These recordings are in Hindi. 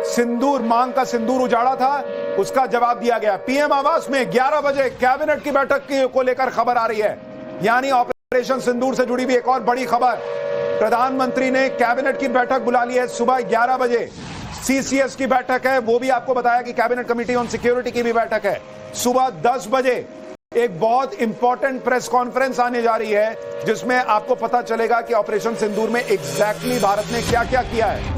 सिंदूर, मांग का सिंदूर उजाड़ा था, उसका जवाब दिया गया। पीएम आवास में 11 बजे कैबिनेट की बैठक को लेकर खबर आ रही है, यानी ऑपरेशन सिंदूर से जुड़ी हुई एक और बड़ी खबर। प्रधानमंत्री ने कैबिनेट की बैठक बुला ली है सुबह 11 बजे। सीसीएस की बैठक है, वो भी आपको बताया कि कैबिनेट कमेटी ऑन सिक्योरिटी की भी बैठक है। सुबह 10 बजे एक बहुत इंपॉर्टेंट प्रेस कॉन्फ्रेंस आने जा रही है, जिसमें आपको पता चलेगा कि ऑपरेशन सिंदूर में एग्जैक्टली भारत ने क्या क्या किया है।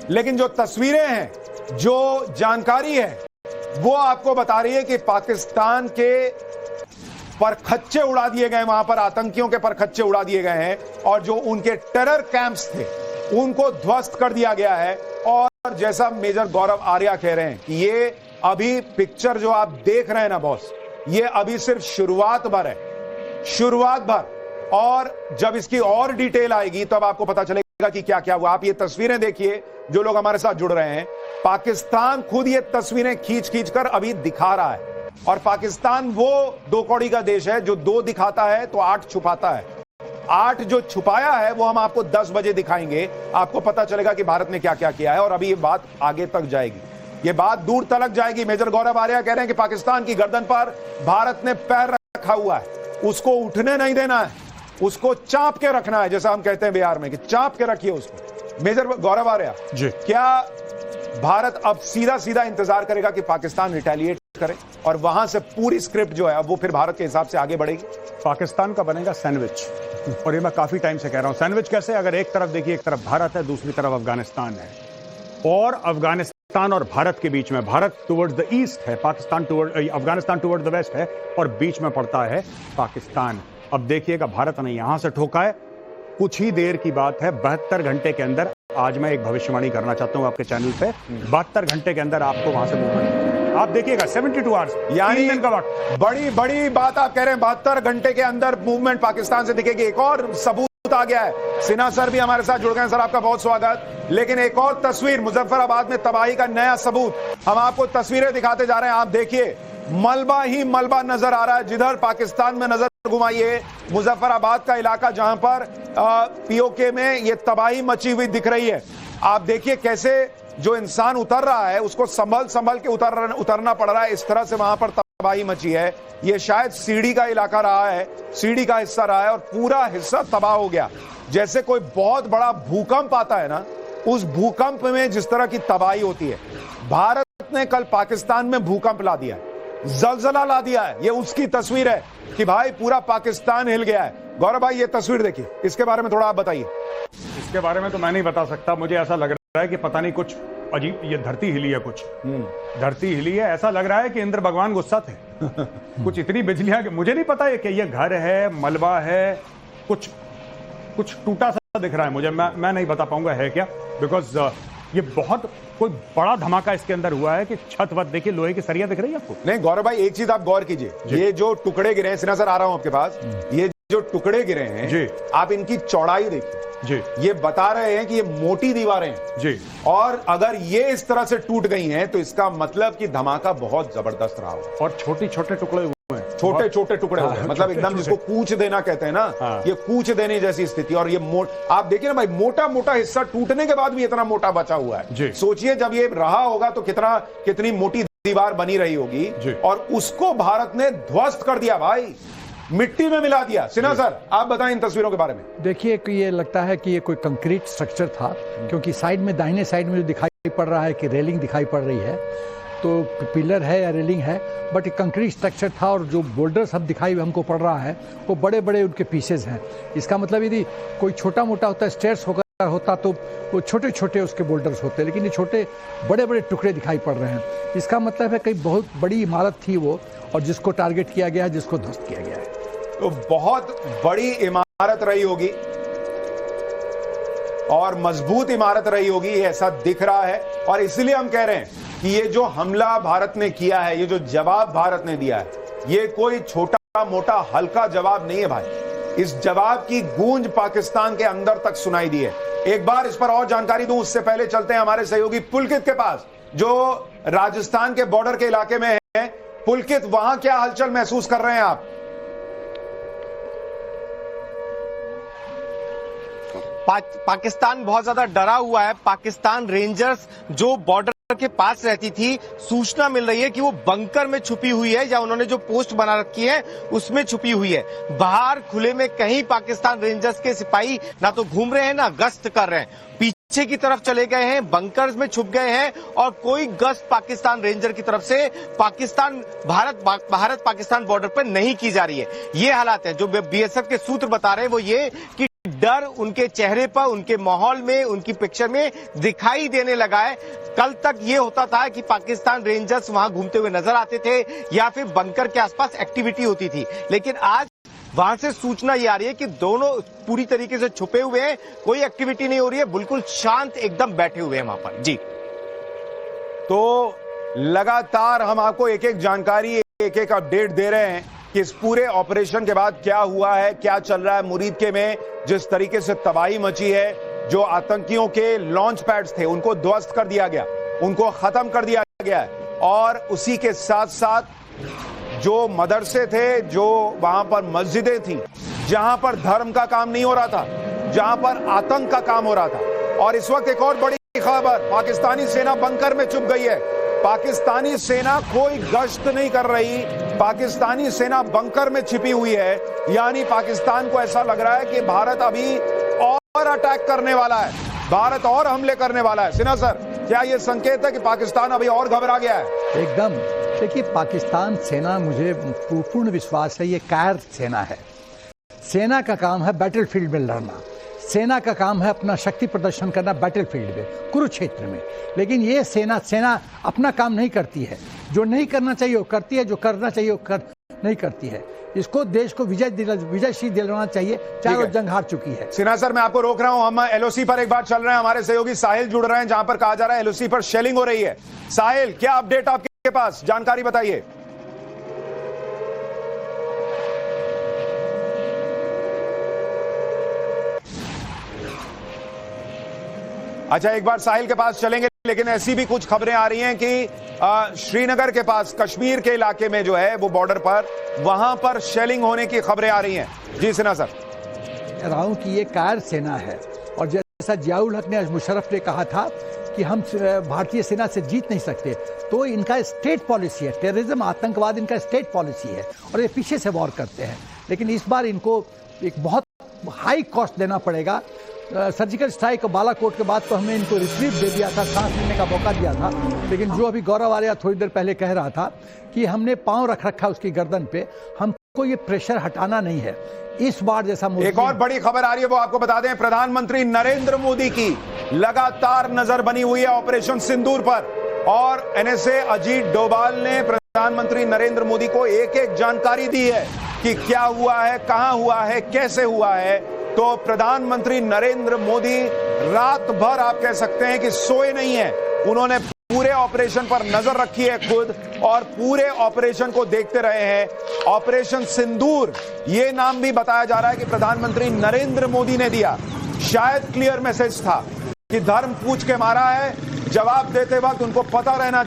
लेकिन जो तस्वीरें हैं, जो जानकारी है, वो आपको बता रही है कि पाकिस्तान के परखच्चे उड़ा दिए गए, वहां पर आतंकियों के परखच्चे उड़ा दिए गए हैं, और जो उनके टेरर कैंप्स थे उनको ध्वस्त कर दिया गया है। और जैसा मेजर गौरव आर्या कह रहे हैं कि ये अभी पिक्चर जो आप देख रहे हैं ना बॉस, ये अभी सिर्फ शुरुआत भर है, शुरुआत भर। और जब इसकी और डिटेल आएगी तब आपको पता चलेगा कि क्या क्या हुआ। आप ये तस्वीरें देखिए, जो लोग हमारे साथ जुड़ रहे हैं, पाकिस्तान खुद ये तस्वीरें खींच खींच कर अभी दिखा रहा है। और पाकिस्तान वो दो कौड़ी का देश है जो 2 दिखाता है तो 8 छुपाता है। 8 जो छुपाया है वो हम आपको 10 बजे दिखाएंगे। आपको पता चलेगा कि भारत ने क्या क्या किया है, और अभी ये बात आगे तक जाएगी, ये बात दूर तलक जाएगी। मेजर गौरव आर्या कह रहे हैं कि पाकिस्तान की गर्दन पर भारत ने पैर रखा हुआ है, उसको उठने नहीं देना है, उसको चाप के रखना है, जैसा हम कहते हैं बिहार में कि चाप के रखिए उसको। मेजर गौरव आर्या जी, क्या भारत अब सीधा सीधा इंतजार करेगा कि पाकिस्तान रिटेलिएट करे, और वहां से पूरी स्क्रिप्ट जो है वो फिर भारत के हिसाब से आगे बढ़ेगी? पाकिस्तान का बनेगा सैंडविच, और ये मैं काफी टाइम से कह रहा हूं। सैंडविच कैसे? अगर एक तरफ देखिए, एक तरफ भारत है, दूसरी तरफ अफगानिस्तान है, और अफगानिस्तान और भारत के बीच में, भारत टुवर्ड्स द ईस्ट है, Pakistan toward, Afghanistan towards the west है, और बीच में पड़ता है पाकिस्तान। अब देखिएगा, भारत ने यहां से ठोका है। कुछ ही देर की बात है, 72 घंटे के अंदर, आज मैं एक भविष्यवाणी करना चाहता हूं आपके चैनल पे, 72 घंटे के अंदर आपको वहां से मूवमेंट, आप देखिएगा 72 आवर्स, यानी दिन का वक्त। बड़ी बड़ी बात आप कह रहे हैं, 72 घंटे के अंदर मूवमेंट पाकिस्तान से दिखेगी। एक और सबूत आ गया है। सिन्हा सर भी हमारे साथ जुड़ गए हैं, सर आपका बहुत स्वागत। लेकिन एक और तस्वीर, मुजफ्फराबाद में तबाही का नया सबूत, हम आपको तस्वीरें दिखाते जा रहे हैं। आप देखिए, मलबा ही मलबा नजर आ रहा है। जिधर पाकिस्तान में नजर घुमाइए, मुजफ्फराबाद का इलाका जहां पर पीओके में ये तबाही मची हुई दिख रही है। आप देखिए कैसे जो इंसान उतर रहा है उसको संभल संभल के उतरना पड़ रहा है, इस तरह से वहां पर तबाही मची है। ये शायद सीढ़ी का इलाका रहा है, सीढ़ी का हिस्सा रहा है, और पूरा हिस्सा तबाह हो गया। जैसे कोई बहुत बड़ा भूकंप आता है ना, उस भूकंप में जिस तरह की तबाही होती है, भारत ने कल पाकिस्तान में भूकंप ला दिया है, जलजला ला दिया है। ये उसकी तस्वीर है कि भाई पूरा पाकिस्तान हिल गया है। गौरव भाई, ये तस्वीर देखिए, इसके बारे में थोड़ा आप बताइए। इसके बारे में तो मैं नहीं बता सकता, मुझे ऐसा लग रहा है कि पता नहीं कुछ अजीब, ये धरती हिली है, कुछ धरती हिली है। ऐसा लग रहा है कि इंद्र भगवान गुस्सा थे। कुछ इतनी बिजलियां, मुझे नहीं पता है कि ये घर है, मलबा है, कुछ कुछ टूटा सा दिख रहा है मुझे, मैं नहीं बता पाऊंगा है क्या, बिकॉज ये बहुत कोई बड़ा धमाका इसके अंदर हुआ है कि छत वत देखिए, लोहे की सरिया दिख रही है आपको। नहीं गौरव भाई, एक चीज आप गौर कीजिए, ये जो टुकड़े गिरे हैं, सिन्हा सर आ रहा हूं आपके पास, ये जो टुकड़े गिरे हैं जी, आप इनकी चौड़ाई देखिए जी, ये बता रहे हैं कि ये मोटी दीवारें हैं जी, और अगर ये इस तरह से टूट गई हैं तो इसका मतलब कि धमाका बहुत जबरदस्त रहा होगा। और छोटे छोटे टुकड़े हुए हैं, छोटे छोटे टुकड़े हुए हैं, मतलब एकदम जिसको कूच देना कहते हैं ना, ये कूच देने जैसी स्थिति। और ये आप देखिए ना भाई, मोटा मोटा हिस्सा टूटने के बाद भी इतना मोटा बचा हुआ है। सोचिए जब ये रहा होगा तो कितनी मोटी दीवार बनी रही होगी, और उसको भारत ने ध्वस्त कर दिया भाई, मिट्टी में मिला दिया। सिन्हा सर, आप बताएं इन तस्वीरों के बारे में। देखिए कि ये लगता है कि ये कोई कंक्रीट स्ट्रक्चर था, क्योंकि साइड में, दाहिने साइड में जो दिखाई पड़ रहा है कि रेलिंग दिखाई पड़ रही है, तो पिलर है या रेलिंग है, बट एक कंक्रीट स्ट्रक्चर था। और जो बोल्डर सब दिखाई हमको पड़ रहा है वो बड़े बड़े उनके पीसेज हैं। इसका मतलब यदि कोई छोटा मोटा होता, स्टेयर्स होता तो वो छोटे छोटे उसके बोल्डर्स होते, लेकिन ये छोटे बड़े बड़े टुकड़े दिखाई पड़ रहे हैं। इसका मतलब है कई बहुत बड़ी इमारत थी वो, और जिसको टारगेट किया गया है, जिसको ध्वस्त किया गया है। तो बहुत बड़ी इमारत रही होगी और मजबूत इमारत रही होगी, ऐसा दिख रहा है। और इसलिए हम कह रहे हैं कि ये जो हमला भारत ने किया है, ये जो जवाब भारत ने दिया है, ये कोई छोटा मोटा हल्का जवाब नहीं है भाई। इस जवाब की गूंज पाकिस्तान के अंदर तक सुनाई दी है। एक बार इस पर और जानकारी दूं, उससे पहले चलते हैं हमारे सहयोगी पुलकित के पास, जो राजस्थान के बॉर्डर के इलाके में है। पुलकित, वहां क्या हलचल महसूस कर रहे हैं आप? पाकिस्तान बहुत ज्यादा डरा हुआ है। पाकिस्तान रेंजर्स जो बॉर्डर के पास रहती थी, सूचना मिल रही है कि वो बंकर में छुपी हुई है या उन्होंने जो पोस्ट बना रखी है उसमें छुपी हुई है। बाहर खुले में कहीं पाकिस्तान रेंजर्स के सिपाही ना तो घूम रहे हैं ना गश्त कर रहे हैं, पीछे की तरफ चले गए हैं, बंकर्स में छुप गए हैं और कोई गश्त पाकिस्तान रेंजर की तरफ से भारत पाकिस्तान बॉर्डर पर नहीं की जा रही है। ये हालात है। जो बीएसएफ के सूत्र बता रहे हैं वो ये कि डर उनके चेहरे पर, उनके माहौल में, उनकी पिक्चर में दिखाई देने लगा है। कल तक ये होता था कि पाकिस्तान रेंजर्स वहां घूमते हुए नजर आते थे या फिर बंकर के आसपास एक्टिविटी होती थी, लेकिन आज वहां से सूचना ये आ रही है कि दोनों पूरी तरीके से छुपे हुए हैं, कोई एक्टिविटी नहीं हो रही है, बिल्कुल शांत एकदम बैठे हुए हैं वहां पर। जी, तो लगातार हम आपको एक एक जानकारी, एक एक अपडेट दे रहे हैं कि इस पूरे ऑपरेशन के बाद क्या हुआ है, क्या चल रहा है मुरीदके में। जिस तरीके से तबाही मची है, जो आतंकियों के लॉन्च पैड्स थे उनको ध्वस्त कर दिया गया, उनको खत्म कर दिया गया है, और उसी के साथ साथ जो मदरसे थे, जो वहां पर मस्जिदें थी, जहां पर धर्म का काम नहीं हो रहा था, जहां पर आतंक का काम हो रहा था। और इस वक्त एक और बड़ी खबर, पाकिस्तानी सेना बंकर में छुप गई है। पाकिस्तानी सेना कोई गश्त नहीं कर रही, पाकिस्तानी सेना बंकर में छिपी हुई है। यानी पाकिस्तान को ऐसा लग रहा है कि भारत अभी और अटैक करने वाला है, भारत और हमले करने वाला है। सिन्हा सर, क्या यह संकेत है कि पाकिस्तान अभी और घबरा गया है? एकदम। देखिए, पाकिस्तान सेना, मुझे पूर्ण विश्वास है ये कायर सेना है। सेना का काम है बैटलफील्ड में लड़ना, सेना का काम है अपना शक्ति प्रदर्शन करना बैटलफील्ड में, कुरुक्षेत्र में। लेकिन ये सेना अपना काम नहीं करती है, जो नहीं करना चाहिए वो करती है, जो करना चाहिए वो नहीं करती है। इसको देश को विजयश्री दिलवाना चाहिए, चाहे वो जंग हार चुकी है। सिन्हा सर, मैं आपको रोक रहा हूं, हम एलओसी पर एक बार चल रहे हैं, हमारे सहयोगी साहिल जुड़ रहे हैं, जहां पर कहा जा रहा है एलओसी पर शेलिंग हो रही है। साहिल, क्या अपडेट आपके पास, जानकारी बताइए। अच्छा, एक बार साहिल के पास चलेंगे, लेकिन ऐसी भी कुछ खबरें आ रही हैं कि श्रीनगर के पास, कश्मीर के इलाके में जो है वो बॉर्डर पर, वहां पर शेलिंग होने की खबरें आ रही हैं। जी सिन्हा सर। कह रहा हूं कि ये कायर सेना है, और जैसा जियाउल हक ने, मुशर्रफ ने कहा था कि हम भारतीय सेना से जीत नहीं सकते, तो इनका स्टेट पॉलिसी है, टेररिज्म, आतंकवाद इनका स्टेट पॉलिसी है और ये पीछे से वॉर करते हैं। लेकिन इस बार इनको एक बहुत हाई कॉस्ट देना पड़ेगा। सर्जिकल स्ट्राइक और बालाकोट के बाद तो हमने इनको रिट्रीव दे दिया था, सांस लेने का मौका दिया था। लेकिन जो अभी गौरव आर्या थोड़ी देर पहले कह रहा था कि हमने पांव रख रखा उसकी गर्दन पे, हमको ये प्रेशर हटाना नहीं है। इस बार जैसा एक और बड़ी खबर आ रही है, वो आपको बता दें, प्रधानमंत्री नरेंद्र मोदी की लगातार नजर बनी हुई है ऑपरेशन सिंदूर पर, और एनएसए अजीत डोभाल ने प्रधानमंत्री नरेंद्र मोदी को एक एक जानकारी दी है कि क्या हुआ है, कहां हुआ है, कैसे हुआ है। तो प्रधानमंत्री नरेंद्र मोदी रात भर आप कह सकते हैं कि सोए नहीं है। उन्होंने पूरे ऑपरेशन पर नजर रखी है खुद, और पूरे ऑपरेशन को देखते रहे हैं। ऑपरेशन सिंदूर, ये नाम भी बताया जा रहा है कि प्रधानमंत्री नरेंद्र मोदी ने दिया। शायद क्लियर मैसेज था कि धर्म पूछ के मारा है, जवाब देते वक्त उनको पता रहना